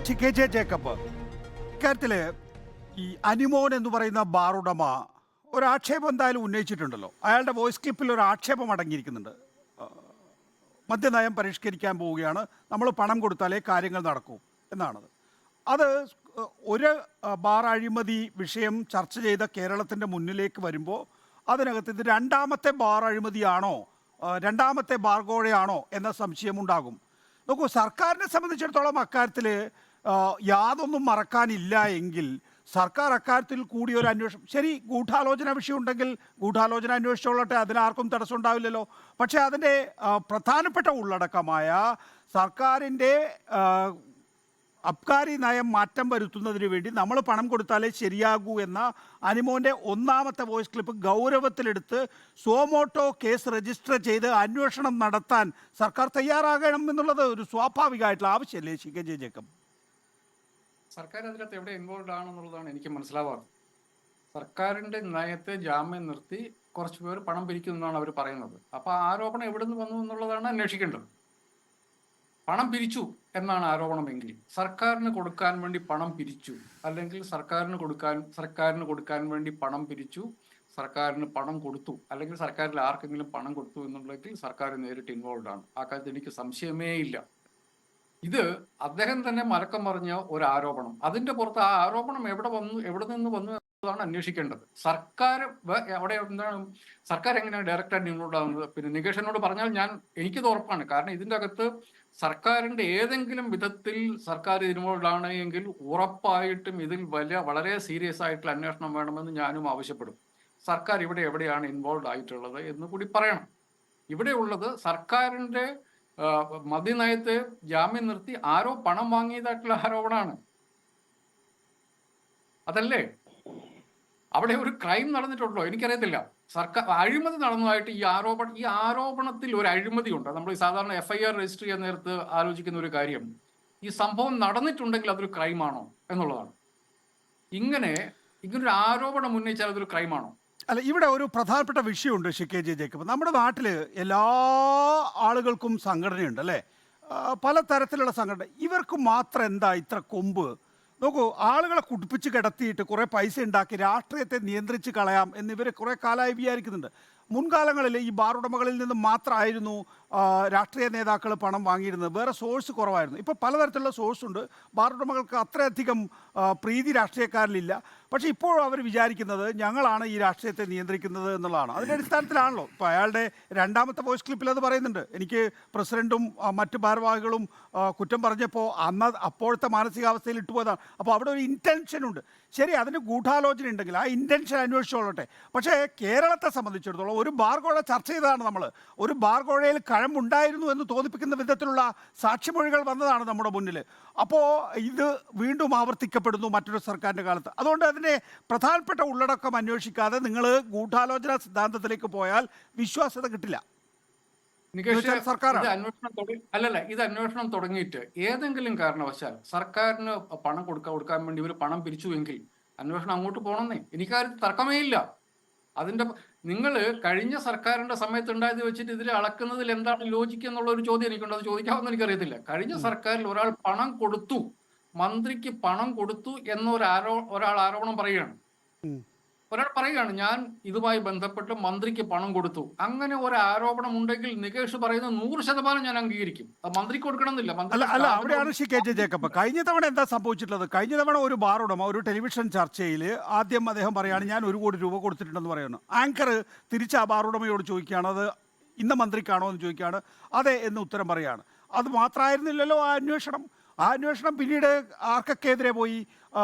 K J Jacob, ഇക്കാര്യത്തില് ഈ അനിമോൻ എന്ന് പറയുന്ന ബാർ ഉടമ ഒരാക്ഷേപം എന്തായാലും ഉന്നയിച്ചിട്ടുണ്ടല്ലോ. അയാളുടെ വോയിസ് ക്ലിപ്പിൽ ഒരു ആക്ഷേപം അടങ്ങിയിരിക്കുന്നുണ്ട്. മദ്യനയം പരിഷ്കരിക്കാൻ പോവുകയാണ്, നമ്മൾ പണം കൊടുത്താലേ കാര്യങ്ങൾ നടക്കൂ എന്നാണത്. അത് ഒരു ബാർ അഴിമതി വിഷയം ചർച്ച ചെയ്ത കേരളത്തിൻ്റെ മുന്നിലേക്ക് വരുമ്പോൾ അതിനകത്ത് ഇത് രണ്ടാമത്തെ ബാർ അഴിമതിയാണോ, രണ്ടാമത്തെ ബാർ കോഴയാണോ എന്ന സംശയമുണ്ടാകും. നോക്കൂ, സർക്കാരിനെ സംബന്ധിച്ചിടത്തോളം അക്കാര്യത്തിൽ യാതൊന്നും മറക്കാനില്ല എങ്കിൽ സർക്കാർ അക്കാര്യത്തിൽ കൂടി ഒരു അന്വേഷണം, ശരി, ഗൂഢാലോചന വിഷയമുണ്ടെങ്കിൽ ഗൂഢാലോചന അന്വേഷിച്ചോളട്ടെ, അതിനാർക്കും തടസ്സം ഉണ്ടാവില്ലല്ലോ. പക്ഷേ അതിൻ്റെ പ്രധാനപ്പെട്ട ഉള്ളടക്കമായ സർക്കാരിൻ്റെ അബ്കാരി നയം മാറ്റം വരുത്തുന്നതിന് വേണ്ടി നമ്മൾ പണം കൊടുത്താലേ ശരിയാകൂ എന്ന അനിമോൻ്റെ ഒന്നാമത്തെ വോയിസ് ക്ലിപ്പ് ഗൗരവത്തിലെടുത്ത് സോമോട്ടോ കേസ് രജിസ്റ്റർ ചെയ്ത് അന്വേഷണം നടത്താൻ സർക്കാർ തയ്യാറാകണം എന്നുള്ളത് ഒരു സ്വാഭാവികമായിട്ടുള്ള ആവശ്യമല്ലേ കെ ജെ ജേക്കബ്? സർക്കാർ അതിനകത്ത് എവിടെ ഇൻവോൾവ് ആണെന്നുള്ളതാണ് എനിക്ക് മനസ്സിലാവാത്തത്. സർക്കാരിന്റെ നയത്തെ ജാമ്യം നിർത്തി കുറച്ച് പേർ പണം പിരിക്കുന്നു എന്നാണ് അവർ പറയുന്നത്. അപ്പൊ ആരോപണം എവിടെ നിന്ന് വന്നു എന്നുള്ളതാണ് അന്വേഷിക്കേണ്ടത്. പണം പിരിച്ചു എന്നാണ് ആരോപണമെങ്കിൽ സർക്കാരിന് കൊടുക്കാൻ വേണ്ടി പണം പിരിച്ചു, അല്ലെങ്കിൽ സർക്കാരിന് കൊടുക്കാൻ വേണ്ടി പണം പിരിച്ചു, സർക്കാരിന് പണം കൊടുത്തു, അല്ലെങ്കിൽ സർക്കാരിൽ ആർക്കെങ്കിലും പണം കൊടുത്തു എന്നുണ്ടെങ്കിൽ സർക്കാർ നേരിട്ട് ഇൻവോൾവ് ആണ്. ആ കാര്യത്തിൽ എനിക്ക് സംശയമേ ഇല്ല. ഇത് അദ്ദേഹം തന്നെ മലക്കം പറഞ്ഞ ഒരു ആരോപണം. അതിന്റെ പുറത്ത് ആ ആരോപണം എവിടെ നിന്ന് വന്നു എന്നതാണ് അന്വേഷിക്കേണ്ടത്. സർക്കാർ അവിടെ എന്താണ്, സർക്കാർ എങ്ങനെയാണ് ഡയറക്റ്റായിട്ട് ഇൻവോൾവ് ആകുന്നത്? പിന്നെ നികേഷനോട് പറഞ്ഞാൽ എനിക്കിത് ഉറപ്പാണ്. കാരണം ഇതിൻ്റെ അകത്ത് സർക്കാരിന്റെ ഏതെങ്കിലും വിധത്തിൽ സർക്കാർ ഇൻവോൾവ് ആണ് എങ്കിൽ ഉറപ്പായിട്ടും ഇതിൽ വളരെ സീരിയസ് ആയിട്ടുള്ള അന്വേഷണം വേണമെന്ന് ഞാനും ആവശ്യപ്പെടും. സർക്കാർ ഇവിടെ എവിടെയാണ് ഇൻവോൾവ് ആയിട്ടുള്ളത് എന്ന് കൂടി പറയണം. ഇവിടെ ഉള്ളത് സർക്കാരിന്റെ മദ്യനയത്തെ ജാമ്യം നിർത്തി ആരോ പണം വാങ്ങിയതായിട്ടുള്ള ആരോപണമാണ്. അതല്ലേ അവിടെ ഒരു ക്രൈം നടന്നിട്ടുണ്ടോ? എനിക്കറിയത്തില്ല. സർക്കാർ അഴിമതി നടന്നതായിട്ട് ഈ ആരോപണത്തിൽ ഒരു അഴിമതി ഉണ്ട്. നമ്മൾ സാധാരണ FIR രജിസ്റ്റർ ചെയ്യാൻ നേരത്ത് ആലോചിക്കുന്ന ഒരു കാര്യം, ഈ സംഭവം നടന്നിട്ടുണ്ടെങ്കിൽ അതൊരു ക്രൈമാണോ എന്നുള്ളതാണ്. ഇങ്ങനൊരു ആരോപണം ഉന്നയിച്ചാൽ അതൊരു ക്രൈമാണോ? അല്ല, ഇവിടെ ഒരു പ്രധാനപ്പെട്ട വിഷയമുണ്ട് കെ ജെ ജേക്കബ്. നമ്മുടെ നാട്ടിൽ എല്ലാ ആളുകൾക്കും സംഘടനയുണ്ട് അല്ലേ, പലതരത്തിലുള്ള സംഘടന. ഇവർക്ക് മാത്രം എന്താ ഇത്ര കൊമ്പ്? നോക്കൂ, ആളുകളെ കുടിപ്പിച്ച് കിടത്തിയിട്ട് കുറേ പൈസ ഉണ്ടാക്കി രാഷ്ട്രീയത്തെ നിയന്ത്രിച്ച് കളയാം എന്നിവർ കുറേ കാലമായി വിചാരിക്കുന്നുണ്ട്. മുൻകാലങ്ങളിൽ ഈ ബാർ ഉടമകളിൽ നിന്ന് മാത്രമായിരുന്നു രാഷ്ട്രീയ നേതാക്കൾ പണം വാങ്ങിയിരുന്നത്, വേറെ സോഴ്സ് കുറവായിരുന്നു. ഇപ്പോൾ പലതരത്തിലുള്ള സോഴ്സ് ഉണ്ട്. ബാർ ഉടമകൾക്ക് അത്രയധികം പ്രീതി രാഷ്ട്രീയക്കാരിലില്ല. പക്ഷേ ഇപ്പോഴും അവർ വിചാരിക്കുന്നത് ഞങ്ങളാണ് ഈ രാഷ്ട്രീയത്തെ നിയന്ത്രിക്കുന്നത് എന്നുള്ളതാണ്. അതിൻ്റെ അടിസ്ഥാനത്തിലാണല്ലോ ഇപ്പോൾ അയാളുടെ രണ്ടാമത്തെ വോയിസ് ക്ലിപ്പിൽ അത് പറയുന്നുണ്ട്. എനിക്ക് പ്രസിഡന്റും മറ്റ് ഭാരവാഹികളും കുറ്റം പറഞ്ഞപ്പോൾ അപ്പോഴത്തെ മാനസികാവസ്ഥയിൽ ഇട്ടുപോയതാണ്. അപ്പോൾ അവിടെ ഒരു ഇൻറ്റൻഷൻ ഉണ്ട്. ശരി, അതിന് ഗൂഢാലോചന ഉണ്ടെങ്കിൽ ആ ഇൻറ്റൻഷൻ അന്വേഷിച്ചോളട്ടെ. പക്ഷേ കേരളത്തെ സംബന്ധിച്ചിടത്തോളം ഒരു ബാർകോഴ ചർച്ച ചെയ്തതാണ് നമ്മൾ. ഒരു ബാർകോഴയിൽ കഴമ്പുണ്ടായിരുന്നു എന്ന് തോന്നിപ്പിക്കുന്ന വിധത്തിലുള്ള സാക്ഷിമൊഴികൾ വന്നതാണ് നമ്മുടെ മുന്നിൽ. അപ്പോൾ ഇത് വീണ്ടും ആവർത്തിക്കപ്പെടുന്നു മറ്റൊരു സർക്കാരിൻ്റെ കാലത്ത്. അതുകൊണ്ട് അതിൻ്റെ പ്രധാനപ്പെട്ട ഉള്ളടക്കം അന്വേഷിക്കാതെ നിങ്ങൾ ഗൂഢാലോചന സിദ്ധാന്തത്തിലേക്ക് പോയാൽ വിശ്വാസ്യത കിട്ടില്ല. ഇത് അന്വേഷണം തുടങ്ങിയിട്ട് ഏതെങ്കിലും കാരണവശാൽ സർക്കാരിന് പണം കൊടുക്കാൻ വേണ്ടി ഇവർ പണം പിരിച്ചുവെങ്കിൽ അന്വേഷണം അങ്ങോട്ട് പോകണമെന്നേ എനിക്കാരും തർക്കമേ ഇല്ല. നിങ്ങൾ കഴിഞ്ഞ സർക്കാരിന്റെ സമയത്ത് ഉണ്ടായത് വെച്ചിട്ട് ഇതിൽ അളക്കുന്നതിൽ എന്താണ് ലോജിക്ക് എന്നുള്ള ഒരു ചോദ്യം എനിക്കുണ്ട്. അത് ചോദിക്കാമെന്ന് എനിക്കറിയത്തില്ല. കഴിഞ്ഞ സർക്കാരിൽ ഒരാൾ പണം കൊടുത്തു, മന്ത്രിക്ക് പണം കൊടുത്തു ഒരാൾ ആരോപണം പറയുകയാണ്. ഒരാൾ പറയുകയാണ് ഞാൻ ഇതുമായി ബന്ധപ്പെട്ട് മന്ത്രിക്ക് പണം കൊടുത്തു. അങ്ങനെ ഒരു ആരോപണം ഉണ്ടെങ്കിൽ നികേഷ് പറയുന്നത് 100% ഞാൻ അംഗീകരിക്കും. മന്ത്രിക്ക് കൊടുക്കണമെന്നില്ല. അല്ല, അവിടെയാണ് കെ ജെ ജേക്കബ്. കഴിഞ്ഞ തവണ എന്താ സംഭവിച്ചിട്ടുള്ളത്? കഴിഞ്ഞ തവണ ഒരു ബാർ ഉടമ ഒരു ടെലിവിഷൻ ചർച്ചയിൽ ആദ്യം അദ്ദേഹം പറയുകയാണ് ഞാൻ 1 കോടി രൂപ കൊടുത്തിട്ടുണ്ടെന്ന് പറയുന്നു. ആങ്കർ തിരിച്ച് ആ ബാർ ഉടമയോട് ചോദിക്കുകയാണ് അത് ഇന്ന മന്ത്രിക്കാണോ എന്ന് ചോദിക്കുകയാണ്. അതെ എന്ന് ഉത്തരം പറയുകയാണ്. അത് മാത്രമായിരുന്നില്ലല്ലോ ആ അന്വേഷണം പിന്നീട് ആർക്കൊക്കെതിരെ പോയി?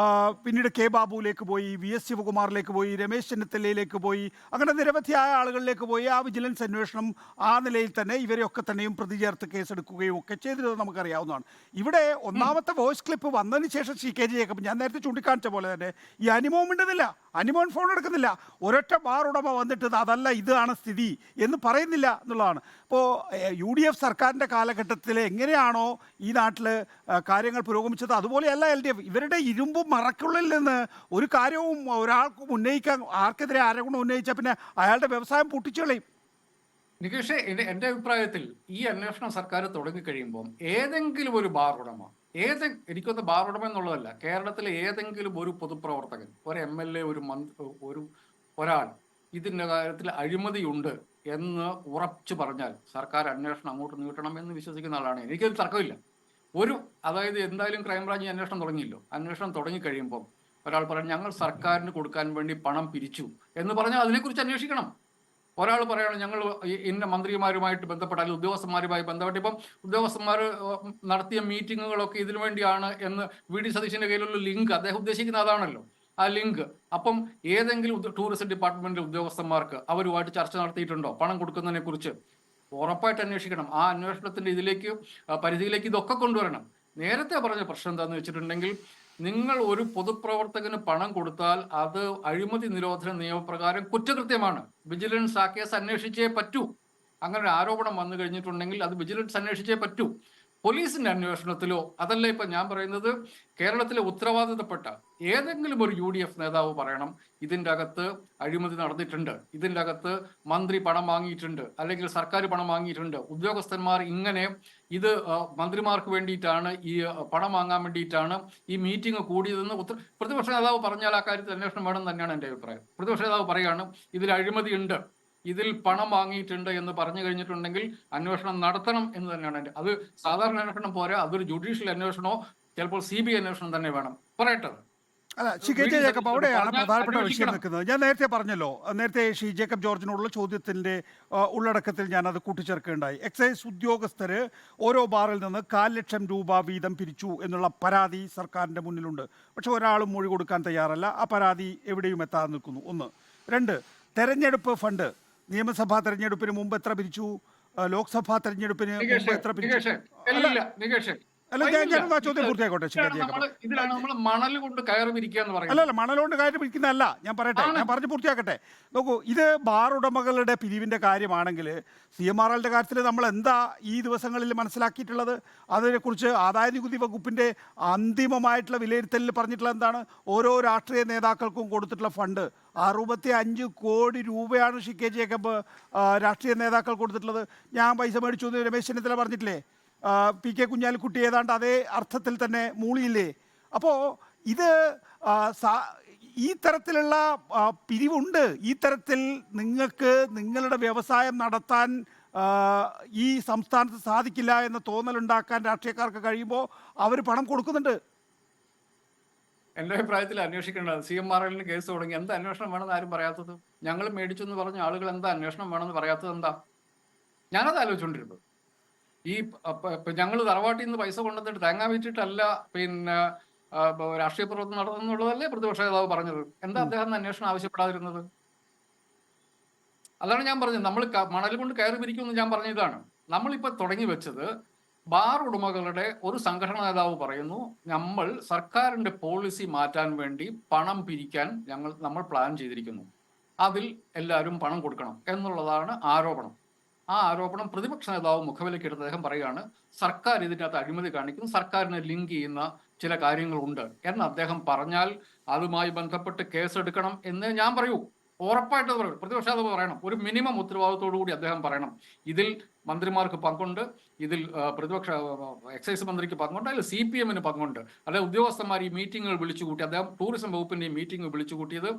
പിന്നീട് കെ ബാബുവിലേക്ക് പോയി, VS ശിവകുമാറിലേക്ക് പോയി, രമേശ് ചെന്നിത്തലയിലേക്ക് പോയി, അങ്ങനെ നിരവധിയായ ആളുകളിലേക്ക് പോയി. ആ വിജിലൻസ് അന്വേഷണം ആ നിലയിൽ തന്നെ ഇവരെയൊക്കെ തന്നെയും പ്രതി ചേർത്ത് കേസെടുക്കുകയും ഒക്കെ ചെയ്തിരുന്നത് നമുക്കറിയാവുന്നതാണ്. ഇവിടെ ഒന്നാമത്തെ വോയിസ് ക്ലിപ്പ് വന്നതിന് ശേഷം കെ ജെ ജേക്കബ്, ഞാൻ നേരത്തെ ചൂണ്ടിക്കാണിച്ച പോലെ തന്നെ ഈ അനിമോൻ മിണ്ടുന്നില്ല, അനിമോൻ ഫോൺ എടുക്കുന്നില്ല. ഒരൊറ്റ ബാർ ഉടമ വന്നിട്ട് അതല്ല ഇതാണ് സ്ഥിതി എന്ന് പറയുന്നില്ല എന്നുള്ളതാണ്. ഇപ്പോൾ UDF സർക്കാരിൻ്റെ കാലഘട്ടത്തിൽ എങ്ങനെയാണോ ഈ നാട്ടിൽ കാര്യങ്ങൾ പുരോഗമിച്ചത് അതുപോലെയല്ല LDF. ഇവരുടെ ഇരുമ്പും മറക്കുള്ളിൽ നിന്ന് ഒരു കാര്യവും ഒരാൾക്കും ഉന്നയിക്കാൻ, ആർക്കെതിരെ ആരോപണം ഉന്നയിച്ചാൽ പിന്നെ അയാളുടെ വ്യവസായം പൊട്ടിച്ചുകളയും. നികേഷ്, എന്റെ അഭിപ്രായത്തിൽ ഈ അന്വേഷണം സർക്കാർ തുടങ്ങിക്കഴിയുമ്പോൾ ഏതെങ്കിലും ഒരു ബാർ ഉടമ എനിക്കൊന്ന് ബാർ ഉടമ എന്നുള്ളതല്ല, കേരളത്തിലെ ഏതെങ്കിലും ഒരു പൊതുപ്രവർത്തകൻ, ഒരു MLA, ഒരാൾ ഇതിൻ്റെ കാര്യത്തിൽ അഴിമതിയുണ്ട് എന്ന് ഉറച്ചു പറഞ്ഞാൽ സർക്കാർ അന്വേഷണം അങ്ങോട്ട് നീട്ടണം എന്ന് വിശ്വസിക്കുന്ന ആളാണ്. എനിക്കൊരു തർക്കമില്ല. അതായത് എന്തായാലും ക്രൈംബ്രാഞ്ച് അന്വേഷണം തുടങ്ങിയല്ലോ. അന്വേഷണം തുടങ്ങിക്കഴിയുമ്പോൾ ഒരാൾ പറയും ഞങ്ങൾ സർക്കാരിന് കൊടുക്കാൻ വേണ്ടി പണം പിരിച്ചു എന്ന് പറഞ്ഞാൽ അതിനെക്കുറിച്ച് അന്വേഷിക്കണം. ഒരാൾ പറയുകയാണ് ഞങ്ങൾ ഇന്ന മന്ത്രിമാരുമായിട്ട് ബന്ധപ്പെട്ട അല്ലെങ്കിൽ ഉദ്യോഗസ്ഥന്മാരുമായി ബന്ധപ്പെട്ട് ഇപ്പം ഉദ്യോഗസ്ഥന്മാർ നടത്തിയ മീറ്റിങ്ങുകളൊക്കെ ഇതിനു വേണ്ടിയാണ് എന്ന് VD സതീശന്റെ കയ്യിലുള്ള ലിങ്ക് അദ്ദേഹം ഉദ്ദേശിക്കുന്ന അതാണല്ലോ, ആ ലിങ്ക്. അപ്പം ഏതെങ്കിലും ടൂറിസം ഡിപ്പാർട്ട്മെന്റിലെ ഉദ്യോഗസ്ഥന്മാർക്ക് അവരുമായിട്ട് ചർച്ച നടത്തിയിട്ടുണ്ടോ പണം കൊടുക്കുന്നതിനെ കുറിച്ച്? ഉറപ്പായിട്ട് അന്വേഷിക്കണം. ആ അന്വേഷണത്തിന്റെ പരിധിയിലേക്ക് ഇതൊക്കെ കൊണ്ടുവരണം. നേരത്തെ പറഞ്ഞ പ്രശ്നം എന്താണെന്ന് വെച്ചിട്ടുണ്ടെങ്കിൽ, നിങ്ങൾ ഒരു പൊതുപ്രവർത്തകന് പണം കൊടുത്താൽ അത് അഴിമതി നിരോധന നിയമപ്രകാരം കുറ്റകൃത്യമാണ്. വിജിലൻസ് ആ കേസ് അന്വേഷിച്ചേ പറ്റൂ. അങ്ങനെ ഒരു ആരോപണം വന്നു കഴിഞ്ഞിട്ടുണ്ടെങ്കിൽ അത് വിജിലൻസ് അന്വേഷിച്ചേ പറ്റൂ. പോലീസിന്റെ അന്വേഷണത്തിലോ, അതല്ല ഇപ്പൊ ഞാൻ പറയുന്നത്, കേരളത്തിലെ ഉത്തരവാദിത്തപ്പെട്ട ഏതെങ്കിലും ഒരു UDF നേതാവ് പറയണം ഇതിൻ്റെ അകത്ത് അഴിമതി നടന്നിട്ടുണ്ട്, ഇതിൻ്റെ അകത്ത് മന്ത്രി പണം വാങ്ങിയിട്ടുണ്ട്, അല്ലെങ്കിൽ സർക്കാർ പണം വാങ്ങിയിട്ടുണ്ട്, ഉദ്യോഗസ്ഥന്മാർ ഇങ്ങനെ ഇത് മന്ത്രിമാർക്ക് വേണ്ടിയിട്ടാണ് ഈ പണം വാങ്ങാൻ വേണ്ടിയിട്ടാണ് ഈ മീറ്റിംഗ് കൂടിയതെന്ന് പ്രതിപക്ഷ നേതാവ് പറഞ്ഞാൽ ആ കാര്യത്തിൽ അന്വേഷണം വേണം തന്നെയാണ് എൻ്റെ അഭിപ്രായം. പ്രതിപക്ഷ നേതാവ് പറയുകയാണ് ഇതിൽ അഴിമതി ഉണ്ട്, ഇതിൽ പണം വാങ്ങിയിട്ടുണ്ട് എന്ന് പറഞ്ഞു കഴിഞ്ഞിട്ടുണ്ടെങ്കിൽ അന്വേഷണം നടത്തണം എന്ന് തന്നെയാണ് എൻ്റെ. അത് സാധാരണ അന്വേഷണം പോരാ, അതൊരു ജുഡീഷ്യൽ അന്വേഷണമോ ചിലപ്പോൾ CBI അന്വേഷണം തന്നെ വേണം. പറയട്ടെ. അല്ല, ജേക്കബ്, അവിടെയാണ് പ്രധാനപ്പെട്ട വിഷയം നിൽക്കുന്നത്. ഞാൻ നേരത്തെ പറഞ്ഞല്ലോ, നേരത്തെ ജേക്കബ് ജോർജിനോടുള്ള ചോദ്യത്തിൻ്റെ ഉള്ളടക്കത്തിൽ ഞാൻ അത് കൂട്ടിച്ചേർക്കുകയുണ്ടായി. എക്സൈസ് ഉദ്യോഗസ്ഥര് ഓരോ ബാറിൽ നിന്ന് 1,00,000 ലക്ഷം രൂപ വീതം പിരിച്ചു എന്നുള്ള പരാതി സർക്കാരിൻ്റെ മുന്നിലുണ്ട്. പക്ഷെ ഒരാളും മൊഴി കൊടുക്കാൻ തയ്യാറല്ല. ആ പരാതി എവിടെയും എത്താതെ നിൽക്കുന്നു. 1. 2, തെരഞ്ഞെടുപ്പ് ഫണ്ട് നിയമസഭാ തെരഞ്ഞെടുപ്പിന് മുമ്പ് എത്ര പിരിച്ചു, ലോക്സഭാ തെരഞ്ഞെടുപ്പിന് മുമ്പ് എത്ര പിരിച്ചു? അല്ല, ഞാൻ ചോദ്യം പൂർത്തിയാക്കോട്ടെ. ഇതിലാണ് നമ്മൾ മണൽ കൊണ്ട് കയറി പിരിക്കുക എന്ന് പറയുന്നത്. അല്ലല്ല, മണൽ കൊണ്ട് കയറി പിരിക്കുന്നതല്ല, ഞാൻ പറയട്ടെ, ഞാൻ പറഞ്ഞു പൂർത്തിയാക്കട്ടെ. നോക്കൂ, ഇത് ബാർ ഉടമകളുടെ പിരിവിൻ്റെ കാര്യമാണെങ്കിൽ CMRLന്റെ കാര്യത്തിൽ നമ്മൾ എന്താ ഈ ദിവസങ്ങളിൽ മനസ്സിലാക്കിയിട്ടുള്ളത്? അതിനെക്കുറിച്ച് ആദായ നികുതി വകുപ്പിൻ്റെ അന്തിമമായിട്ടുള്ള വിലയിരുത്തലിൽ പറഞ്ഞിട്ടുള്ളത് എന്താണ്? ഓരോ രാഷ്ട്രീയ നേതാക്കൾക്കും കൊടുത്തിട്ടുള്ള ഫണ്ട് 65 കോടി രൂപയാണ് ജേക്കബ് രാഷ്ട്രീയ നേതാക്കൾ കൊടുത്തിട്ടുള്ളത്. ഞാൻ പൈസ മേടിച്ചു എന്ന് രമേശ് ചെന്നിത്തല പറഞ്ഞിട്ടില്ലേ? PK കുഞ്ഞാലിക്കുട്ടി ഏതാണ്ട് അതേ അർത്ഥത്തിൽ തന്നെ മൂളിയില്ലേ? അപ്പോൾ ഇത് ഈ തരത്തിലുള്ള പിരിവുണ്ട്. ഈ തരത്തിൽ നിങ്ങൾക്ക് നിങ്ങളുടെ വ്യവസായം നടത്താൻ ഈ സംസ്ഥാനത്ത് സാധിക്കില്ല എന്ന തോന്നലുണ്ടാക്കാൻ രാഷ്ട്രീയക്കാർക്ക് കഴിയുമ്പോൾ അവർ പണം കൊടുക്കുന്നുണ്ട്. എൻ്റെ അഭിപ്രായത്തിൽ അന്വേഷിക്കേണ്ടത് CMRLന് കേസ് തുടങ്ങി എന്താ അന്വേഷണം വേണമെന്ന് ആരും പറയാത്തത്? ഞങ്ങൾ മേടിച്ചു എന്ന് പറഞ്ഞ ആളുകൾ എന്താ അന്വേഷണം വേണമെന്ന് പറയാത്തത്? എന്താ? ഞാനത് ആലോചിച്ചുകൊണ്ടിരുന്നത്. ഈ ഞങ്ങൾ തറവാട്ടിൽ നിന്ന് പൈസ കൊണ്ടുവന്നിട്ട് തേങ്ങ വിറ്റിട്ടല്ല രാഷ്ട്രീയ പ്രവർത്തനം നടത്തുന്നുള്ളതല്ലേ പ്രതിപക്ഷ നേതാവ് പറഞ്ഞത്? എന്താ അദ്ദേഹം അന്വേഷണം ആവശ്യപ്പെടാതിരുന്നത്? അതാണ് ഞാൻ പറഞ്ഞത്. നമ്മൾ മണൽ കൊണ്ട് കയറി പിരിക്കുമെന്ന് ഞാൻ പറഞ്ഞ ഇതാണ്. നമ്മളിപ്പോൾ തുടങ്ങി വെച്ചത് ബാർ ഉടമകളുടെ ഒരു സംഘടനാ നേതാവ് പറയുന്നു നമ്മൾ സർക്കാരിന്റെ പോളിസി മാറ്റാൻ വേണ്ടി പണം പിരിക്കാൻ നമ്മൾ പ്ലാൻ ചെയ്തിരിക്കുന്നു, അതിൽ എല്ലാവരും പണം കൊടുക്കണം എന്നുള്ളതാണ് ആരോപണം. ആ ആരോപണം പ്രതിപക്ഷ നേതാവ് മുഖവിലക്കെടുത്ത് അദ്ദേഹം പറയുകയാണ് സർക്കാർ ഇതിനകത്ത് അഴിമതി കാണിക്കുന്നു, സർക്കാരിനെ ലിങ്ക് ചെയ്യുന്ന ചില കാര്യങ്ങളുണ്ട് എന്ന് അദ്ദേഹം പറഞ്ഞാൽ അതുമായി ബന്ധപ്പെട്ട് കേസെടുക്കണം എന്ന് ഞാൻ പറയൂ. ഉറപ്പായിട്ട് പറയും. പ്രതിപക്ഷ നേതാവ് പറയണം, ഒരു മിനിമം ഉത്തരവാദിത്തോടു കൂടി അദ്ദേഹം പറയണം ഇതിൽ മന്ത്രിമാർക്ക് പങ്കുണ്ട്, ഇതിൽ എക്സൈസ് മന്ത്രിക്ക് പങ്കുണ്ട്, അതിൽ CPMന് പങ്കുണ്ട്, അതായത് ഉദ്യോഗസ്ഥന്മാർ ഈ മീറ്റിങ്ങുകൾ വിളിച്ചുകൂട്ടി, അദ്ദേഹം ടൂറിസം വകുപ്പിന്റെ ഈ മീറ്റിംഗ് വിളിച്ചുകൂട്ടിയത്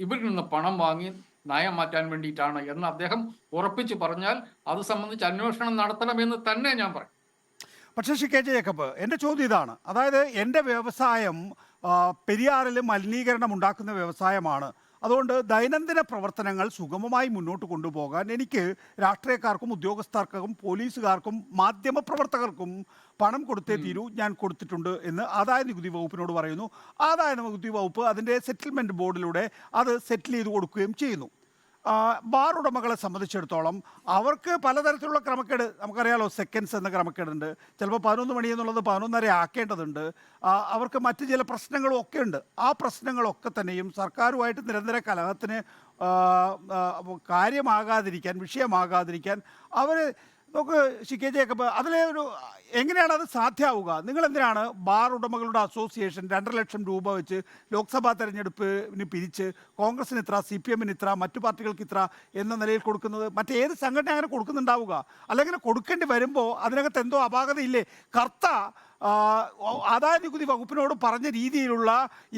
ഇവരിൽ നിന്ന് പണം വാങ്ങി നയം മാറ്റാൻ വേണ്ടിയിട്ടാണ് എന്ന് അദ്ദേഹം ഉറപ്പിച്ച് പറഞ്ഞാൽ അത് സംബന്ധിച്ച് അന്വേഷണം നടത്തണമെന്ന് തന്നെ ഞാൻ പറയും. പക്ഷേ ജേക്കബ്, എൻ്റെ ചോദ്യം ഇതാണ്. അതായത് എൻ്റെ വ്യവസായം പെരിയാറിൽ മലിനീകരണം ഉണ്ടാക്കുന്ന വ്യവസായമാണ്. അതുകൊണ്ട് ദൈനംദിന പ്രവർത്തനങ്ങൾ സുഗമമായി മുന്നോട്ട് കൊണ്ടുപോകാൻ എനിക്ക് രാഷ്ട്രീയക്കാർക്കും ഉദ്യോഗസ്ഥർക്കും പോലീസുകാർക്കും മാധ്യമപ്രവർത്തകർക്കും പണം കൊടുത്തേ തീരൂ, ഞാൻ കൊടുത്തിട്ടുണ്ട് എന്ന് ആദായ നികുതി വകുപ്പിനോട് പറയുന്നു. ആദായ നികുതി വകുപ്പ് അതിൻ്റെ സെറ്റിൽമെൻറ്റ് ബോർഡിലൂടെ അത് സെറ്റിൽ ചെയ്ത് കൊടുക്കുകയും ചെയ്യുന്നു. ബാർ ഉടമകളെ സംബന്ധിച്ചിടത്തോളം അവർക്ക് പലതരത്തിലുള്ള ക്രമക്കേട്, നമുക്കറിയാലോ, സെക്കൻഡ്സ് എന്ന ക്രമക്കേടുണ്ട്, ചിലപ്പോൾ 11 മണി എന്നുള്ളത് 11:30 ആക്കേണ്ടതുണ്ട്, അവർക്ക് മറ്റ് ചില പ്രശ്നങ്ങളും ഒക്കെ ഉണ്ട്. ആ പ്രശ്നങ്ങളൊക്കെ തന്നെയും സർക്കാരുമായിട്ട് നിരന്തര കലഹത്തിന് കാര്യമാകാതിരിക്കാൻ, വിഷയമാകാതിരിക്കാൻ അവർ നോക്ക് ശികെ ജേക്കബ്, അതിലെ ഒരു എങ്ങനെയാണ് അത് സാധ്യമാവുക? നിങ്ങൾ എന്തിനാണ് ബാർ ഉടമകളുടെ അസോസിയേഷൻ 2,00,000 രൂപ വെച്ച് ലോക്സഭാ തെരഞ്ഞെടുപ്പിന് പിരിച്ച് കോൺഗ്രസിന് ഇത്ര, CPM-ന് ഇത്ര, മറ്റു പാർട്ടികൾക്ക് ഇത്ര എന്ന നിലയിൽ കൊടുക്കുന്നത്? മറ്റേത് സംഘടന അങ്ങനെ കൊടുക്കുന്നുണ്ടാവുക? അല്ലെങ്കിൽ കൊടുക്കേണ്ടി വരുമ്പോൾ അതിനകത്ത് എന്തോ അപാകതയില്ലേ? കർത്ത ആദായ നികുതി വകുപ്പിനോട് പറഞ്ഞ രീതിയിലുള്ള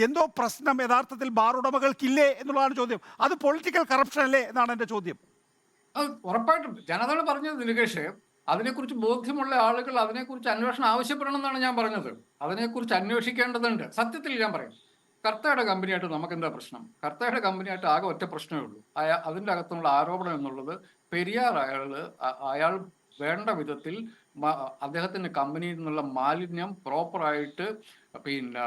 എന്തോ പ്രശ്നം യഥാർത്ഥത്തിൽ ബാർ ഉടമകൾക്കില്ലേ എന്നുള്ളതാണ് ചോദ്യം. അത് പൊളിറ്റിക്കൽ കറപ്ഷൻ അല്ലേ എന്നാണ് എൻ്റെ ചോദ്യം. അത് ഉറപ്പായിട്ടും ജനതാണ് പറഞ്ഞത് നികേഷ്. അതിനെക്കുറിച്ച് ബോധ്യമുള്ള ആളുകൾ അതിനെക്കുറിച്ച് അന്വേഷണം ആവശ്യപ്പെടണം എന്നാണ് ഞാൻ പറഞ്ഞത്. അതിനെക്കുറിച്ച് അന്വേഷിക്കേണ്ടതുണ്ട്. സത്യത്തിൽ ഞാൻ പറയും, കർത്തയുടെ കമ്പനിയായിട്ട് നമുക്ക് എന്താ പ്രശ്നം? കർത്തയുടെ കമ്പനിയായിട്ട് ആകെ ഒറ്റ പ്രശ്നമേ ഉള്ളൂ. അതിൻ്റെ അകത്തുള്ള ആരോപണം എന്നുള്ളത് പെരിയാർ അയാൾ വേണ്ട വിധത്തിൽ അദ്ദേഹത്തിൻ്റെ കമ്പനിയിൽ നിന്നുള്ള മാലിന്യം പ്രോപ്പറായിട്ട് പിന്നെ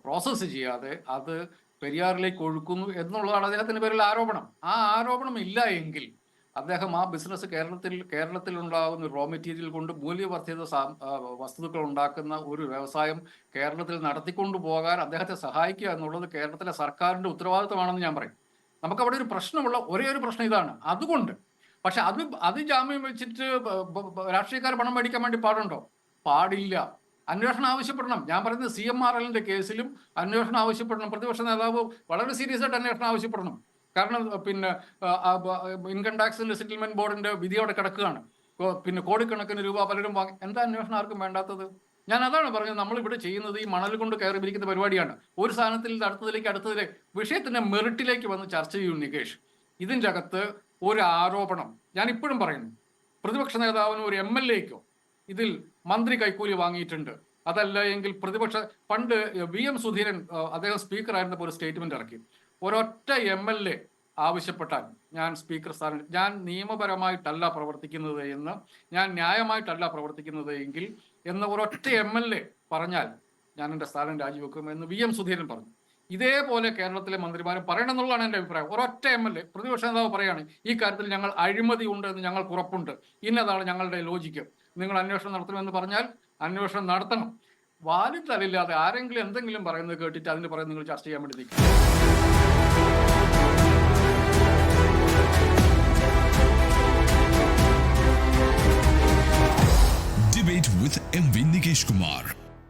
പ്രോസസ്സ് ചെയ്യാതെ അത് പെരിയാറിലേക്ക് ഒഴുക്കുന്നു എന്നുള്ളതാണ് അദ്ദേഹത്തിൻ്റെ പേരിൽ ആരോപണം. ആ ആരോപണം ഇല്ല എങ്കിൽ അദ്ദേഹം ആ ബിസിനസ് കേരളത്തിൽ ഉണ്ടാകുന്ന റോ മെറ്റീരിയൽ കൊണ്ട് മൂല്യവർദ്ധിത വസ്തുക്കൾ ഉണ്ടാക്കുന്ന ഒരു വ്യവസായം കേരളത്തിൽ നടത്തിക്കൊണ്ടു പോകാൻ അദ്ദേഹത്തെ സഹായിക്കുക എന്നുള്ളത് കേരളത്തിലെ സർക്കാരിന്റെ ഉത്തരവാദിത്തമാണെന്ന് ഞാൻ പറയും. നമുക്കവിടെ ഒരു പ്രശ്നമുള്ള ഒരേ ഒരു പ്രശ്നം ഇതാണ്. അതുകൊണ്ട് പക്ഷെ അത് ജാമ്യം വെച്ചിട്ട് രാഷ്ട്രീയക്കാർ പണം മേടിക്കാൻ വേണ്ടി പാടുണ്ടോ? പാടില്ല. അന്വേഷണം ആവശ്യപ്പെടണം. ഞാൻ പറയുന്നത് CMRL കേസിലും അന്വേഷണം ആവശ്യപ്പെടണം. പ്രതിപക്ഷ നേതാവ് വളരെ സീരിയസ് ആയിട്ട് അന്വേഷണം ആവശ്യപ്പെടണം. കാരണം പിന്നെ ഇൻകം ടാക്സിന്റെ സെറ്റിൽമെന്റ് ബോർഡിന്റെ വിധി അവിടെ കിടക്കുകയാണ്. പിന്നെ കോടിക്കണക്കിന് രൂപ പലരും വാങ്ങി. എന്താ അന്വേഷണം ആർക്കും വേണ്ടാത്തത്? ഞാൻ അതാണ് പറഞ്ഞത്. നമ്മളിവിടെ ചെയ്യുന്നത് ഈ മണൽ കൊണ്ട് കയറി പിരിക്കുന്ന പരിപാടിയാണ്. ഒരു സ്ഥാനത്തിൽ അടുത്തതിലേക്ക് വിഷയത്തിന്റെ മെറിറ്റിലേക്ക് വന്ന് ചർച്ച ചെയ്യും നികേഷ്. ഇതിൻ്റെ അകത്ത് ഒരു ആരോപണം ഞാൻ ഇപ്പോഴും പറയുന്നു. പ്രതിപക്ഷ നേതാവിനും ഒരു MLA-ക്കോ ഇതിൽ മന്ത്രി കൈക്കൂലി വാങ്ങിയിട്ടുണ്ട്, അതല്ല എങ്കിൽ പണ്ട് VM സുധീരൻ അദ്ദേഹം സ്പീക്കർ ആയിരുന്നപ്പോൾ ഒരു സ്റ്റേറ്റ്മെന്റ് ഇറക്കി. ഒരൊറ്റ MLA ആവശ്യപ്പെട്ടാൽ ഞാൻ സ്പീക്കർ സ്ഥാനം, ഞാൻ നിയമപരമായിട്ടല്ല പ്രവർത്തിക്കുന്നത് എന്ന്, ഞാൻ ന്യായമായിട്ടല്ല പ്രവർത്തിക്കുന്നത് എങ്കിൽ എന്ന് ഒരൊറ്റ MLA പറഞ്ഞാൽ ഞാൻ എൻ്റെ സ്ഥാനം രാജിവെക്കും എന്ന് VM സുധീരൻ പറഞ്ഞു. ഇതേപോലെ കേരളത്തിലെ മന്ത്രിമാരും പറയണം എന്നുള്ളതാണ് എൻ്റെ അഭിപ്രായം. ഒരൊറ്റ MLA പ്രതിപക്ഷ നേതാവ് പറയാണ് ഈ കാര്യത്തിൽ ഞങ്ങൾ അഴിമതി ഉണ്ട് എന്ന് ഞങ്ങൾക്ക് ഉറപ്പുണ്ട്, ഇന്നതാണ് ഞങ്ങളുടെ ലോജിക്ക്, നിങ്ങൾ അന്വേഷണം നടത്തണമെന്ന് പറഞ്ഞാൽ അന്വേഷണം നടത്തണം. വാലിൽ തലയില്ലാതെ ആരെങ്കിലും എന്തെങ്കിലും പറയുന്നത് കേട്ടിട്ട് അതിന് പറയുന്നത് നിങ്ങൾ ചർച്ച ചെയ്യാൻ വേണ്ടി നിൽക്കും.